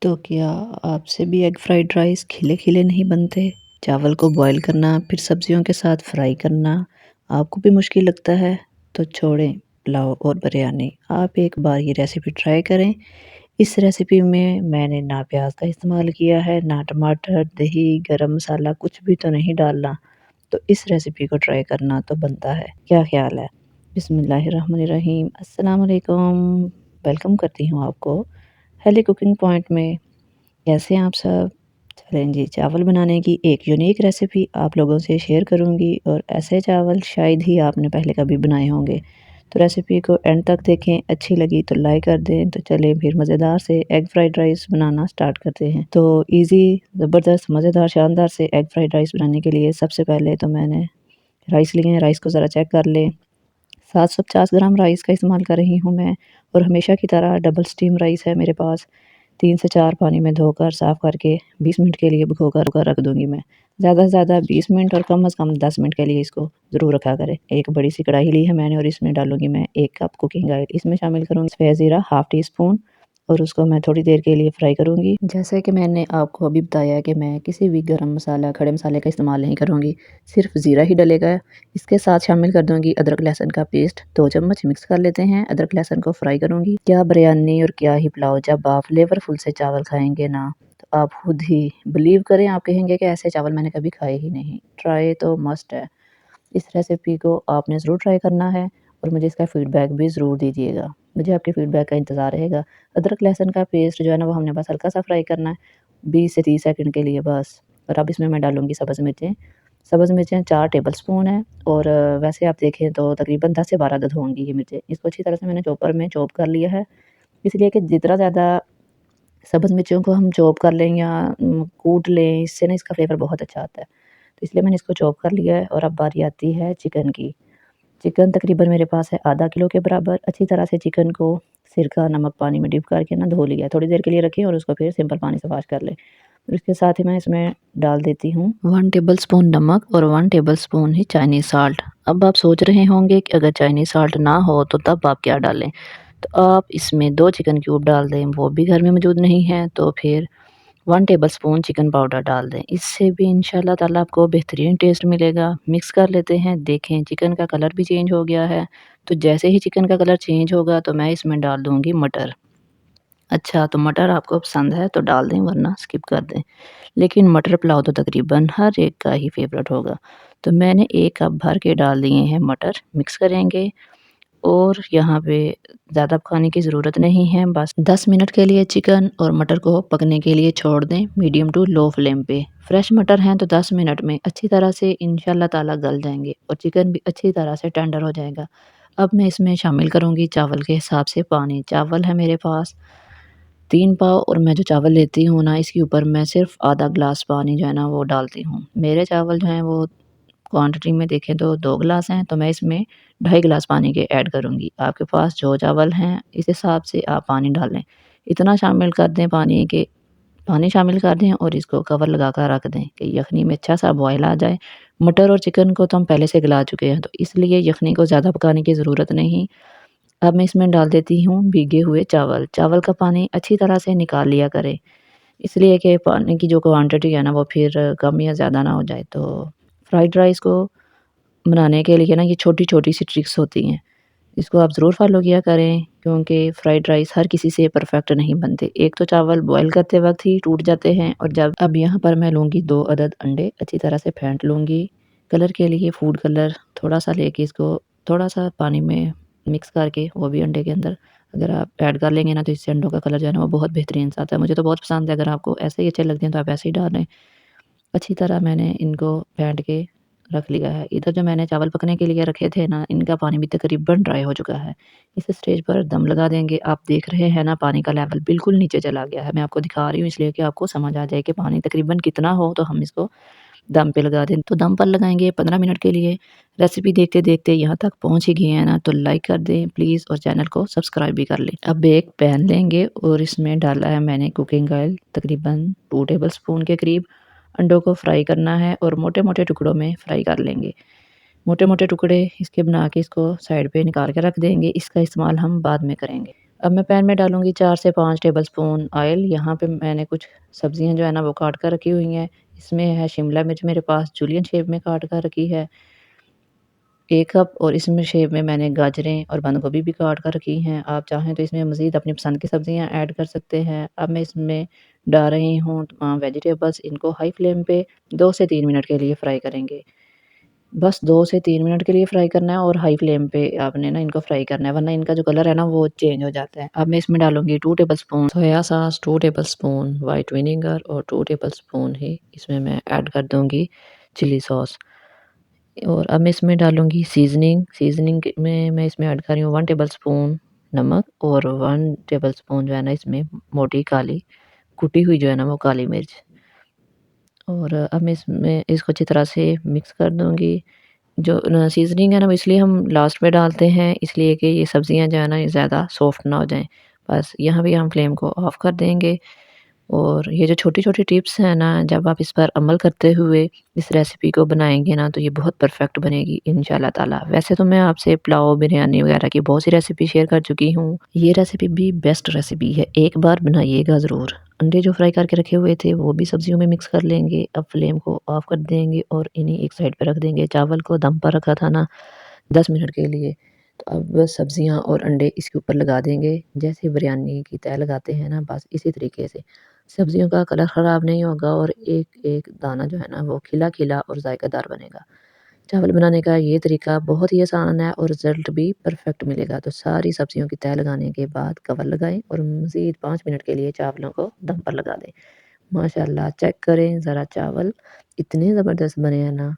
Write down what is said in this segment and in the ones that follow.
तो क्या आपसे भी एग फ्राइड राइस खिले-खिले नहीं बनते? चावल को बॉयल करना, फिर सब्जियों के साथ फ्राई करना आपको भी मुश्किल लगता है? तो छोड़ें पुलाव और बिरयानी, आप एक बार ये रेसिपी ट्राई करें। इस रेसिपी में मैंने ना प्याज का इस्तेमाल किया है, ना टमाटर, दही, गरम मसाला कुछ भी तो नहीं डालना। तो इस रेसिपी को ट्राई करना तो बनता है। क्या ख़्याल है? बिस्मिल्लाहिर्रहमानिर्रहीम, अस्सलाम वालेकुम। वेलकम करती हूँ आपको हेली कुकिंग पॉइंट में। कैसे हैं आप सब? चलें जी, चावल बनाने की एक यूनिक रेसिपी आप लोगों से शेयर करूंगी और ऐसे चावल शायद ही आपने पहले कभी बनाए होंगे। तो रेसिपी को एंड तक देखें, अच्छी लगी तो लाइक कर दें। तो चलें फिर मज़ेदार से एग फ्राइड राइस बनाना स्टार्ट करते हैं। तो इजी, ज़बरदस्त, मज़ेदार, शानदार से एग फ्राइड राइस बनाने के लिए सबसे पहले तो मैंने राइस लिए हैं। राइस को ज़रा चेक कर लें। 750 ग्राम राइस का इस्तेमाल कर रही हूँ मैं और हमेशा की तरह डबल स्टीम राइस है मेरे पास। 3 से 4 पानी में धोकर साफ़ करके 20 मिनट के लिए भिगोकर रख दूँगी मैं। ज़्यादा से ज़्यादा 20 मिनट और कम से कम 10 मिनट के लिए इसको ज़रूर रखा करें। एक बड़ी सी कढ़ाई ली है मैंने और इसमें डालूँगी मैं 1 कप कुकिंग ऑयल। इसमें शामिल करूँगी सफ़ेद ज़ीरा हाफ़ टी स्पून और उसको मैं थोड़ी देर के लिए फ्राई करूँगी। जैसे कि मैंने आपको अभी बताया कि मैं किसी भी गरम मसाला, खड़े मसाले का इस्तेमाल नहीं करूँगी, सिर्फ़ ज़ीरा ही डलेगा। इसके साथ शामिल कर दूँगी अदरक लहसुन का पेस्ट 2 चम्मच मिक्स कर लेते हैं। अदरक लहसुन को फ्राई करूँगी। क्या बिरयानी और क्या ही पुलाव, जब आप फ्लेवरफुल से चावल खाएँगे ना, तो आप खुद ही बिलीव करें, आप कहेंगे कि ऐसे चावल मैंने कभी खाए ही नहीं। ट्राई तो मस्ट है। इस रेसिपी को आपने ज़रूर ट्राई करना है और मुझे इसका फ़ीडबैक भी ज़रूर दीजिएगा। मुझे आपके फ़ीडबैक का इंतज़ार रहेगा। अदरक लहसुन का पेस्ट जो है ना, वो हमने बस हल्का-सा फ्राई करना है, 20 से 30 सेकंड के लिए बस। और अब इसमें मैं डालूँगी सब्ज़ मिर्चें। सब्ज़ मिर्चें 4 टेबलस्पून हैं और वैसे आप देखें तो तकरीबन 10 से 12 अदद होंगी ये मिर्चें। इसको अच्छी तरह से मैंने चॉपर में चॉप कर लिया है, इसलिए कि जितना ज़्यादा सब्ज़ मिर्चियों को हम चॉप कर लें या कूट लें, इससे ना इसका फ्लेवर बहुत अच्छा आता है। तो इसलिए मैंने इसको चॉप कर लिया है और अब बारी आती है चिकन की। चिकन तकरीबन मेरे पास है आधा किलो के बराबर। अच्छी तरह से चिकन को सिरका, नमक, पानी में डिप करके ना धो लिया। थोड़ी देर के लिए रखें और उसको फिर सिंपल पानी से वॉश कर लें। और इसके साथ ही मैं इसमें डाल देती हूँ 1 टेबलस्पून नमक और 1 टेबलस्पून ही चाइनीज़ साल्ट। अब आप सोच रहे होंगे कि अगर चाइनीज़ साल्ट ना हो तो तब आप क्या डालें? तो आप इसमें 2 चिकन क्यूब डाल दें, वो भी घर में मौजूद नहीं है तो फिर 1 टेबलस्पून चिकन पाउडर डाल दें। इससे भी इंशाल्लाह ताला आपको बेहतरीन टेस्ट मिलेगा। मिक्स कर लेते हैं। देखें चिकन का कलर भी चेंज हो गया है। तो जैसे ही चिकन का कलर चेंज होगा तो मैं इसमें डाल दूँगी मटर। अच्छा, तो मटर आपको पसंद है तो डाल दें, वरना स्किप कर दें। लेकिन मटर पुलाव तो तकरीबन हर एक का ही फ़ेवरेट होगा। तो मैंने 1 कप भर के डाल दिए हैं मटर। मिक्स करेंगे और यहाँ पे ज़्यादा पकाने की ज़रूरत नहीं है, बस 10 मिनट के लिए चिकन और मटर को पकने के लिए छोड़ दें मीडियम टू लो फ्लेम पे। फ्रेश मटर हैं तो 10 मिनट में अच्छी तरह से इंशाल्लाह ताला गल जाएँगे और चिकन भी अच्छी तरह से टेंडर हो जाएगा। अब मैं इसमें शामिल करूँगी चावल के हिसाब से पानी। चावल है मेरे पास 3 पाव और मैं जो चावल लेती हूँ ना, इसके ऊपर मैं सिर्फ़ आधा ग्लास पानी जो है ना वो डालती हूँ। मेरे चावल जो हैं वो क्वांटिटी में देखें तो 2 गिलास हैं, तो मैं इसमें 2.5 गिलास पानी के ऐड करूँगी। आपके पास जो चावल हैं, इस हिसाब से आप पानी डालें। इतना शामिल कर दें पानी के, पानी शामिल कर दें और इसको कवर लगा कर रख दें कि यखनी में अच्छा-सा बॉयल आ जाए। मटर और चिकन को तो हम पहले से गला चुके हैं, तो इसलिए यखनी को ज़्यादा पकाने की ज़रूरत नहीं। अब मैं इसमें डाल देती हूँ भीगे हुए चावल। चावल का पानी अच्छी तरह से निकाल लिया करें, इसलिए कि पानी की जो क्वांटिटी है ना, वो फिर कम या ज़्यादा ना हो जाए। तो फ्राइड राइस को बनाने के लिए ना ये छोटी-छोटी सी ट्रिक्स होती हैं। इसको आप ज़रूर फ़ॉलो किया करें क्योंकि फ्राइड राइस हर किसी से परफ़ेक्ट नहीं बनते। एक तो चावल बॉयल करते वक़्त ही टूट जाते हैं और जब अब यहाँ पर मैं लूँगी 2 अदद अंडे, अच्छी तरह से फेंट लूँगी। कलर के लिए फूड कलर थोड़ा-सा लेके इसको थोड़ा-सा पानी में मिक्स करके वो भी अंडे के अंदर अगर आप ऐड कर लेंगे ना, तो इससे अंडों का कलर जो है ना वो बहुत बेहतरीन सा आता है। मुझे तो बहुत पसंद है, अगर आपको ऐसे ही अच्छे लगते हैं तो आप ऐसे ही डालें। अच्छी तरह मैंने इनको फेंट के रख लिया है। इधर जो मैंने चावल पकने के लिए रखे थे ना, इनका पानी भी तकरीबन ड्राई हो चुका है। इस स्टेज पर दम लगा देंगे। आप देख रहे हैं ना, पानी का लेवल बिल्कुल नीचे चला गया है। मैं आपको दिखा रही हूँ इसलिए कि आपको समझ आ जाए कि पानी तकरीबन कितना हो तो हम इसको दम पे लगा दें। तो दम पर लगाएँगे 15 मिनट के लिए। रेसिपी देखते-देखते यहाँ तक पहुँच ही गए हैं ना, तो लाइक कर दें प्लीज़ और चैनल को सब्सक्राइब भी कर लें। अब एक पैन लेंगे और इसमें डाला है मैंने कुकिंग ऑयल तकरीबन 2 टेबलस्पून के करीब। अंडों को फ्राई करना है और मोटे-मोटे टुकड़ों में फ्राई कर लेंगे। मोटे-मोटे टुकड़े इसके बना के इसको साइड पे निकाल के रख देंगे, इसका इस्तेमाल हम बाद में करेंगे। अब मैं पैन में डालूँगी 4 से 5 टेबलस्पून ऑयल। यहाँ पे मैंने कुछ सब्जियाँ जो है ना वो काट कर रखी हुई हैं। इसमें है शिमला मिर्च मेरे पास जूलियन शेप में काट कर रखी है 1 कप, और इसमें शेप में मैंने गाजरें और बंद गोभी भी काट कर रखी हैं। आप चाहें तो इसमें मज़ीद अपनी पसंद की सब्जियाँ ऐड कर सकते हैं। अब मैं इसमें डाल रही हूँ तमाम वेजिटेबल्स। इनको हाई फ्लेम पे 2 से 3 मिनट के लिए फ्राई करेंगे। बस 2 से 3 मिनट के लिए फ्राई करना है और हाई फ्लेम पे आपने ना इनको फ्राई करना है, वरना इनका जो कलर है ना वो चेंज हो जाता है। अब मैं इसमें डालूँगी 2 tablespoon soya sauce, 2 tablespoon white vinegar और 2 टेबलस्पून ही इसमें मैं ऐड कर दूँगी चिली सॉस। और अब मैं इसमें डालूँगी सीज़निंग में मैं इसमें ऐड कर रही हूँ 1 टेबलस्पून नमक और 1 टेबलस्पून जो है ना इसमें मोटी काली कुटी हुई जो है ना वो काली मिर्च। और अब मैं इसमें इसको अच्छी तरह से मिक्स कर दूँगी। जो सीज़निंग है ना वो इसलिए हम लास्ट में डालते हैं, इसलिए कि ये सब्ज़ियाँ जो है ना ये ज़्यादा सॉफ्ट ना हो जाएँ। बस यहाँ भी हम फ्लेम को ऑफ़ कर देंगे। और ये जो छोटी-छोटी टिप्स हैं ना, जब आप इस पर अमल करते हुए इस रेसिपी को बनाएँगे ना, तो ये बहुत परफ़ेक्ट बनेगी इंशाअल्लाह ताला। वैसे तो मैं आपसे पुलाव, बिरयानी वग़ैरह की बहुत सी रेसिपी शेयर कर चुकी हूँ। ये रेसिपी भी बेस्ट रेसिपी है, एक बार बनाइएगा ज़रूर। अंडे जो फ्राई करके रखे हुए थे, वो भी सब्ज़ियों में मिक्स कर लेंगे। अब फ्लेम को ऑफ़ कर देंगे और इन्हें एक साइड पे रख देंगे। चावल को दम पर रखा था ना 10 मिनट के लिए, तो अब सब्ज़ियाँ और अंडे इसके ऊपर लगा देंगे। जैसे बिरयानी की तह लगाते हैं ना, बस इसी तरीके से। सब्जियों का कलर ख़राब नहीं होगा और एक-एक दाना जो है ना वो खिला-खिला और ज़ायकादार बनेगा। चावल बनाने का ये तरीका बहुत ही आसान है और रिज़ल्ट भी परफ़ेक्ट मिलेगा। तो सारी सब्जियों की तह लगाने के बाद कवर लगाएँ और मज़ीद 5 मिनट के लिए चावलों को दम पर लगा दें। माशाअल्लाह चेक करें ज़रा चावल इतने ज़बरदस्त बने हैं ना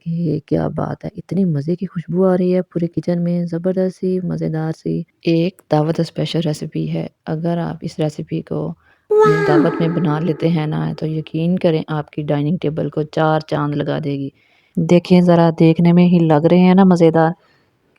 कि क्या बात है! इतनी मज़े की खुशबू आ रही है पूरे किचन में, ज़बरदस्त सी, मज़ेदार सी एक दावत स्पेशल रेसिपी है। अगर आप इस रेसिपी को दावत में बना लेते हैं ना, तो यकीन करें आपकी डाइनिंग टेबल को 4 चाँद लगा देगी। देखें ज़रा, देखने में ही लग रहे हैं ना मज़ेदार,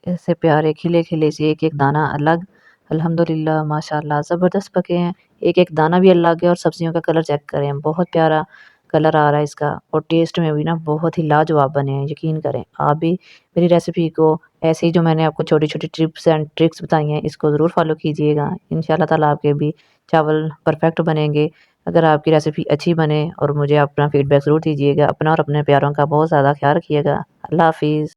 कैसे प्यारे खिले-खिले से एक-एक दाना अलग। अल्हम्दुलिल्लाह माशाअल्लाह ज़बरदस्त पके हैं। एक-एक दाना भी अलग है और सब्जियों का कलर चेक करें, बहुत प्यारा कलर आ रहा है इसका और टेस्ट में भी ना बहुत ही लाजवाब बने हैं, यकीन करें। आप भी मेरी रेसिपी को ऐसे ही जो मैंने आपको छोटी-छोटी टिप्स एंड ट्रिक्स बताई हैं, इसको ज़रूर फ़ॉलो कीजिएगा। इंशाअल्लाह ताला आपके भी चावल परफ़ेक्ट बनेंगे। अगर आपकी रेसिपी अच्छी बने और मुझे अपना फ़ीडबैक ज़रूर दीजिएगा। अपना और अपने प्यारों का बहुत ज़्यादा ख़्याल रखिएगा। अल्लाह हाफ़िज़।